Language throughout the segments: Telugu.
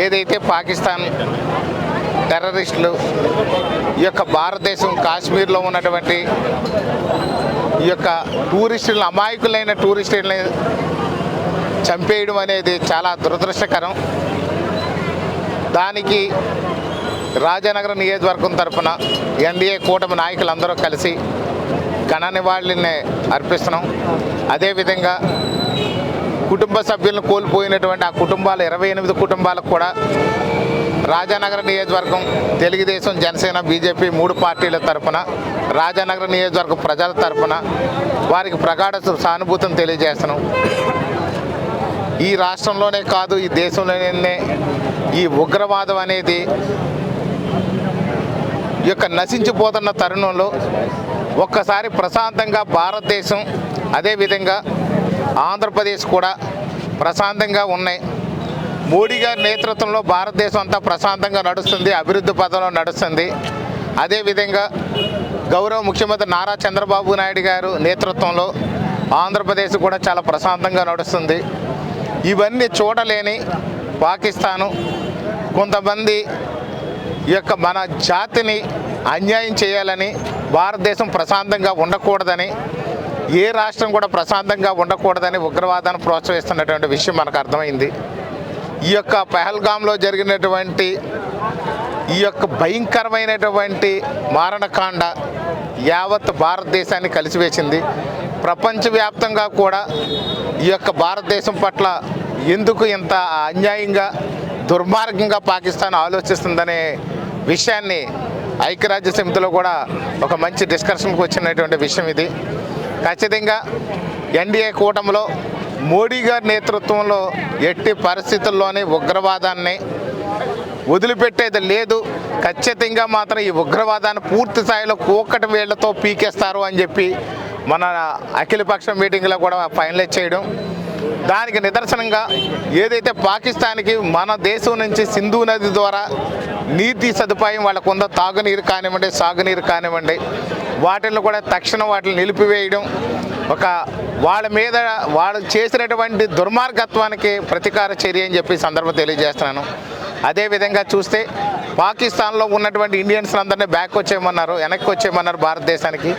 ఏదైతే పాకిస్తాన్ టెర్రరిస్టులు ఈ యొక్క భారతదేశం కాశ్మీర్లో ఉన్నటువంటి ఈ యొక్క టూరిస్టులను, అమాయకులైన టూరిస్టులని చంపేయడం అనేది చాలా దురదృష్టకరం. దానికి రాజానగరం నియోజకవర్గం తరఫున ఎన్డీఏ కూటమి నాయకులందరూ కలిసి ఘన నివాళుల్ని అర్పిస్తున్నాం. అదేవిధంగా కుటుంబ సభ్యులను కోల్పోయినటువంటి ఆ కుటుంబాలు 28 కుటుంబాలకు కూడా రాజానగరం నియోజకవర్గం తెలుగుదేశం, జనసేన, బీజేపీ 3 పార్టీల తరఫున రాజానగరం నియోజకవర్గ ప్రజల తరఫున వారికి ప్రగాఢ సానుభూతిని తెలియజేస్తున్నాం. ఈ రాష్ట్రంలోనే కాదు, ఈ దేశంలోనే ఈ ఉగ్రవాదం అనేది ఈ యొక్క నశించిపోతున్న తరుణంలో ఒక్కసారి ప్రశాంతంగా భారతదేశం, అదేవిధంగా ఆంధ్రప్రదేశ్ కూడా ప్రశాంతంగా ఉన్నాయి. మోడీ గారి నేతృత్వంలో భారతదేశం అంతా ప్రశాంతంగా నడుస్తుంది, అభివృద్ధి పథంలో నడుస్తుంది. అదేవిధంగా గౌరవ ముఖ్యమంత్రి నారా చంద్రబాబు నాయుడు గారు నేతృత్వంలో ఆంధ్రప్రదేశ్ కూడా చాలా ప్రశాంతంగా నడుస్తుంది. ఇవన్నీ చూడలేని పాకిస్తాను కొంతమంది ఈ యొక్క మన జాతిని అన్యాయం చేయాలని, భారతదేశం ప్రశాంతంగా ఉండకూడదని, ఏ రాష్ట్రం కూడా ప్రశాంతంగా ఉండకూడదని ఉగ్రవాదాన్ని ప్రోత్సహిస్తున్నటువంటి విషయం మనకు అర్థమైంది. ఈ యొక్క పహల్గామ్లో జరిగినటువంటి ఈ యొక్క భయంకరమైనటువంటి మారణకాండ యావత్ భారతదేశాన్ని కలిసివేసింది. ప్రపంచవ్యాప్తంగా కూడా ఈ యొక్క భారతదేశం పట్ల ఎందుకు ఇంత అన్యాయంగా, దుర్మార్గంగా పాకిస్తాన్ ఆలోచిస్తుందనే విషయాన్ని ఐక్యరాజ్య సమితిలో కూడా ఒక మంచి డిస్కషన్కి వచ్చినటువంటి విషయం ఇది. ఖచ్చితంగా ఎన్డీఏ కూటమిలో మోడీ గారి నేతృత్వంలో ఎట్టి పరిస్థితుల్లోనే ఉగ్రవాదాన్ని వదిలిపెట్టేది లేదు. ఖచ్చితంగా మాత్రం ఈ ఉగ్రవాదాన్ని పూర్తి స్థాయిలో కూకటి వేళ్లతో పీకేస్తారు అని చెప్పి మన అఖిలపక్ష మీటింగ్లో కూడా ఫైనలైజ్ చేయడం, దానికి నిదర్శనంగా ఏదైతే పాకిస్తాన్కి మన దేశం నుంచి సింధు నది ద్వారా నీటి సదుపాయం వాళ్ళకు ఉందో, తాగునీరు కానివ్వండి, సాగునీరు కానివ్వండి, వాటిల్లో కూడా తక్షణం వాటిని నిలిపివేయడం, ఒక వాళ్ళ మీద వాళ్ళు చేసినటువంటి దుర్మార్గత్వానికి ప్రతీకార చర్య అని చెప్పి సందర్భం తెలియజేస్తున్నాను. అదేవిధంగా చూస్తే పాకిస్తాన్లో ఉన్నటువంటి ఇండియన్స్ అందరినీ బ్యాక్ వచ్చేయమన్నారు, వెనక్కి వచ్చేయమన్నారు భారతదేశానికి.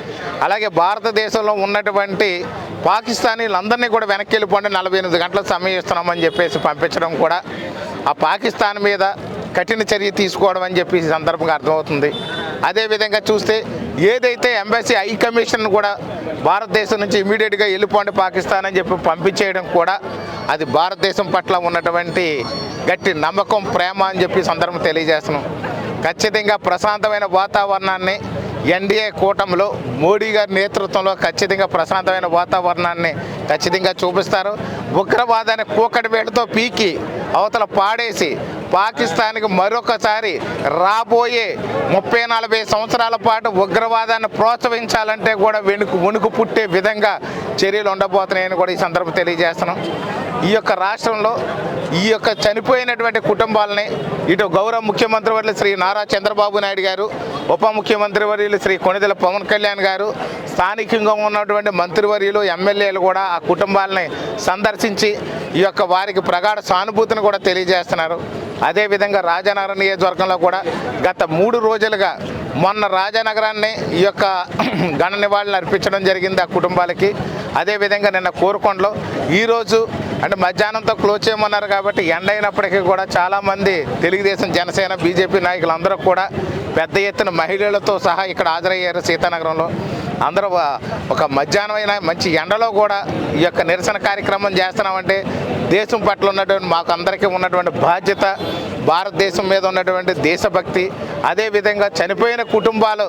అలాగే భారతదేశంలో ఉన్నటువంటి పాకిస్తానీలందరినీ కూడా వెనక్కి వెళ్ళిపోండి, 48 గంటల సమయం ఇస్తున్నామని చెప్పేసి పంపించడం కూడా ఆ పాకిస్తాన్ మీద కఠిన చర్య తీసుకోవడం అని చెప్పి ఈ సందర్భంగా అర్థమవుతుంది. అదేవిధంగా చూస్తే ఏదైతే ఎంబసీ హై కమిషన్ కూడా భారతదేశం నుంచి ఇమీడియట్గా వెళ్ళిపోండి పాకిస్తాన్ అని చెప్పి పంపించేయడం కూడా అది భారతదేశం పట్ల ఉన్నటువంటి గట్టి నమ్మకం, ప్రేమ అని చెప్పి సందర్భం తెలియజేస్తున్నాం. ఖచ్చితంగా ప్రశాంతమైన వాతావరణాన్ని ఎన్డీఏ కూటమిలో మోడీ గారి నేతృత్వంలో ఖచ్చితంగా ప్రశాంతమైన వాతావరణాన్ని ఖచ్చితంగా చూపిస్తారు. ఉగ్రవాదాన్ని కూకటి వేళ్ళతో పీకి అవతల పాడేసి పాకిస్తాన్కి మరొకసారి రాబోయే 30-40 సంవత్సరాల పాటు ఉగ్రవాదాన్ని ప్రోత్సహించాలంటే కూడా వణుకు పుట్టే విధంగా చర్యలు ఉండబోతున్నాయని కూడా ఈ సందర్భం తెలియజేస్తున్నాం. ఈ యొక్క రాష్ట్రంలో ఈ యొక్క చనిపోయినటువంటి కుటుంబాలని ఇటు గౌరవ ముఖ్యమంత్రి వర్యులు శ్రీ నారా చంద్రబాబు నాయుడు గారు, ఉప ముఖ్యమంత్రి వర్యులు శ్రీ కొణిదెల పవన్ కళ్యాణ్ గారు, స్థానికంగా ఉన్నటువంటి మంత్రివర్యులు, ఎమ్మెల్యేలు కూడా ఆ కుటుంబాలని సందర్శించి ఈ యొక్క వారికి ప్రగాఢ సానుభూతిని కూడా తెలియజేస్తున్నారు. అదేవిధంగా రాజానగరం నియోజకవర్గంలో కూడా గత 3 రోజులుగా మొన్న రాజానగరాన్ని ఈ యొక్క ఘన నివాళులు అర్పించడం జరిగింది ఆ కుటుంబాలకి. అదేవిధంగా నిన్న కోరుకొండలో ఈరోజు అంటే మధ్యాహ్నంతో క్లోజ్ చేయమన్నారు కాబట్టి ఎండ అయినప్పటికీ కూడా చాలామంది తెలుగుదేశం, జనసేన, బీజేపీ నాయకులందరూ కూడా పెద్ద ఎత్తున మహిళలతో సహా ఇక్కడ హాజరయ్యారు. సీతానగరంలో అందరూ ఒక మధ్యాహ్నం అయినా మంచి ఎండలో కూడా ఈ యొక్క నిరసన కార్యక్రమం చేస్తున్నామంటే దేశం పట్ల ఉన్నటువంటి మాకు అందరికీ ఉన్నటువంటి బాధ్యత, భారతదేశం మీద ఉన్నటువంటి దేశభక్తి, అదేవిధంగా చనిపోయిన కుటుంబాలు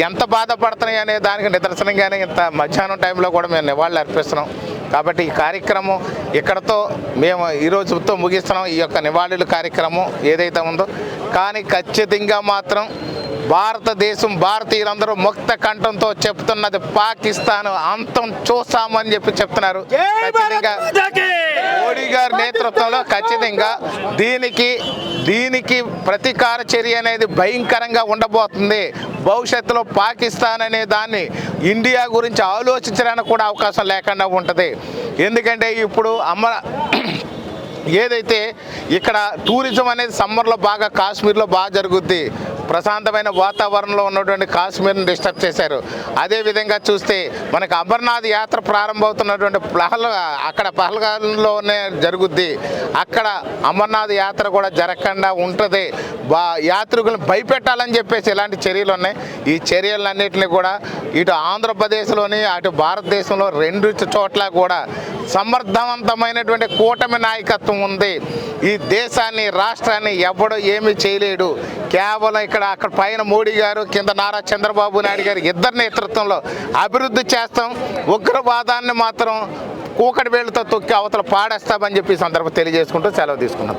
ఎంత బాధపడుతున్నాయి అనే దానికి నిదర్శనంగానే ఇంత మధ్యాహ్నం టైంలో కూడా మేము నివాళులు అర్పిస్తున్నాం. కాబట్టి ఈ కార్యక్రమం ఇక్కడతో మేము ఈరోజుతో ముగిస్తున్నాం. ఈ యొక్క నివాళుల కార్యక్రమం ఏదైతే ఉందో, కానీ ఖచ్చితంగా మాత్రం భారతదేశం, భారతీయులందరూ ముక్త కంఠంతో చెప్తున్నది పాకిస్తాన్ అంతం చూస్తామని చెప్పి చెప్తున్నారు. ఖచ్చితంగా మోడీ గారి నేతృత్వంలో ఖచ్చితంగా దీనికి ప్రతీకార చర్య అనేది భయంకరంగా ఉండబోతుంది. భవిష్యత్తులో పాకిస్తాన్ అనే దాన్ని ఇండియా గురించి ఆలోచించడానికి కూడా అవకాశం లేకుండా ఉంటుంది. ఎందుకంటే ఇప్పుడు ఏదైతే ఇక్కడ టూరిజం అనేది సమ్మర్లో బాగా కాశ్మీర్లో బాగా జరుగుద్ది. ప్రశాంతమైన వాతావరణంలో ఉన్నటువంటి కాశ్మీర్ని డిస్టర్బ్ చేశారు. అదేవిధంగా చూస్తే మనకి అమర్నాథ్ యాత్ర ప్రారంభమవుతున్నటువంటి అక్కడ పహల్గాంలోనే జరుగుద్ది. అక్కడ అమర్నాథ్ యాత్ర కూడా జరగకుండా ఉంటుంది. యాత్రికులను భయపెట్టాలని చెప్పేసి ఇలాంటి చర్యలు ఉన్నాయి. ఈ చర్యలన్నింటినీ కూడా ఇటు ఆంధ్రప్రదేశ్లోని అటు భారతదేశంలో రెండు చోట్ల కూడా సమర్థవంతమైనటువంటి కూటమి నాయకత్వం ఉంది. ఈ దేశాన్ని రాష్ట్రాన్ని ఎవడో ఏమీ చేయలేడు. కేవలం అక్కడ పైన మోడీ గారు, కింద నారా చంద్రబాబు నాయుడు గారు ఇద్దరి నేతృత్వంలో అభివృద్ధి చేస్తాం, ఉగ్రవాదాన్ని మాత్రం కూకటి వేళ్ళతో తొక్కి అవతల పాడేస్తామని చెప్పి ఈ సందర్భం తెలియజేసుకుంటూ సెలవు తీసుకున్నాం.